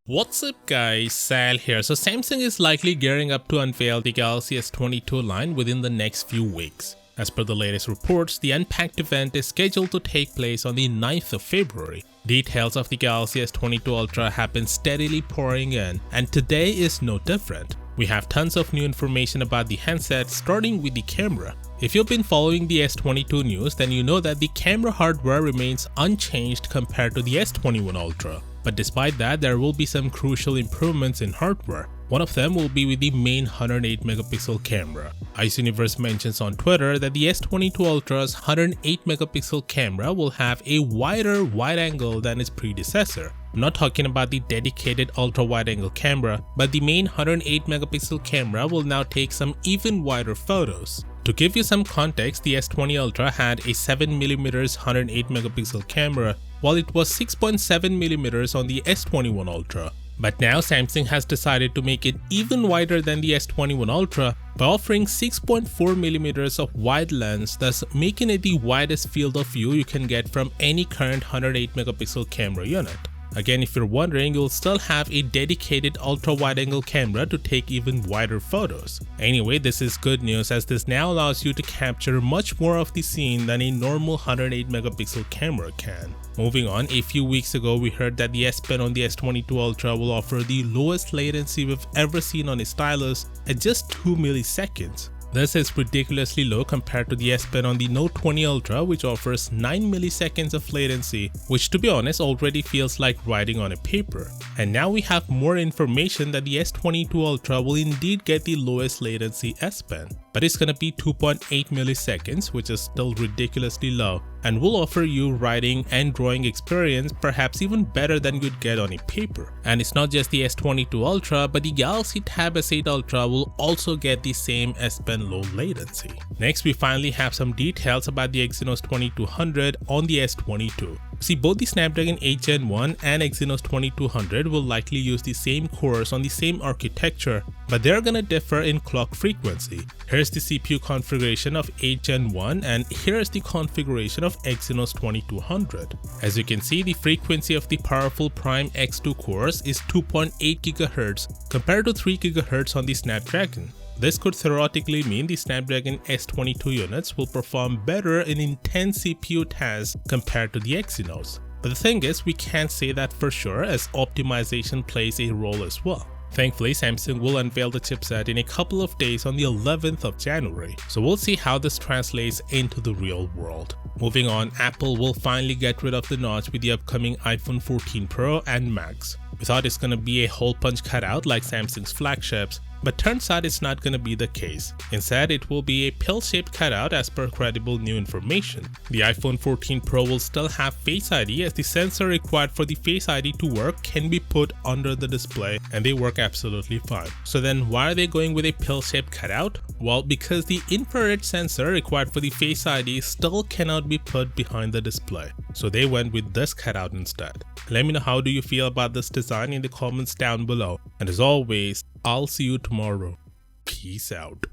What's up guys, Sal here. So Samsung is likely gearing up to unveil the Galaxy S22 line within the next few weeks. As per the latest reports, the Unpacked event is scheduled to take place on the 9th of February. Details of the Galaxy S22 Ultra have been steadily pouring in, and today is no different. We have tons of new information about the handset, starting with the camera. If you've been following the S22 news, then you know that the camera hardware remains unchanged compared to the S21 Ultra. But despite that, there will be some crucial improvements in hardware. One of them will be with the main 108 megapixel camera. Exynos mentions on Twitter that the S22 Ultra's 108 megapixel camera will have a wider wide angle than its predecessor. I'm not talking about the dedicated ultra wide angle camera, but the main 108 megapixel camera will now take some even wider photos. To give you some context, the S20 Ultra had a 7mm 108 megapixel camera, while it was 6.7mm on the S21 Ultra. But now Samsung has decided to make it even wider than the S21 Ultra by offering 6.4mm of wide lens, thus making it the widest field of view you can get from any current 108 megapixel camera unit. Again, if you're wondering, you'll still have a dedicated ultra wide angle camera to take even wider photos. Anyway, this is good news as this now allows you to capture much more of the scene than a normal 108 megapixel camera can. Moving on, a few weeks ago we heard that the S Pen on the S22 Ultra will offer the lowest latency we've ever seen on a stylus at just 2 milliseconds. This is ridiculously low compared to the S Pen on the Note 20 Ultra, which offers 9 milliseconds of latency, which to be honest already feels like writing on a paper. And now we have more information that the S22 Ultra will indeed get the lowest latency S Pen, but it's gonna be 2.8 milliseconds, which is still ridiculously low, and will offer you writing and drawing experience perhaps even better than you'd get on a paper. And it's not just the S22 Ultra, but the Galaxy Tab S8 Ultra will also get the same S Pen low latency. Next, we finally have some details about the Exynos 2200 on the S22. See, both the Snapdragon 8 Gen 1 and Exynos 2200 will likely use the same cores on the same architecture, but they're gonna differ in clock frequency. Here's the CPU configuration of 8 Gen 1 and here's the configuration of Exynos 2200. As you can see, the frequency of the powerful Prime X2 cores is 2.8 GHz compared to 3 GHz on the Snapdragon. This could theoretically mean the Snapdragon S22 units will perform better in intense CPU tasks compared to the Exynos. But the thing is, we can't say that for sure as optimization plays a role as well. Thankfully, Samsung will unveil the chipset in a couple of days on the 11th of January, so we'll see how this translates into the real world. Moving on, Apple will finally get rid of the notch with the upcoming iPhone 14 Pro and Max. We thought it's gonna be a hole punch cutout like Samsung's flagships, but turns out it's not gonna be the case. Instead, it will be a pill-shaped cutout as per credible new information. The iPhone 14 Pro will still have Face ID as the sensor required for the Face ID to work can be put under the display and they work absolutely fine. So then why are they going with a pill-shaped cutout? Well, because the infrared sensor required for the Face ID still cannot be put behind the display. So they went with this cutout instead. Let me know how do you feel about this design in the comments down below. And as always, I'll see you tomorrow. Peace out.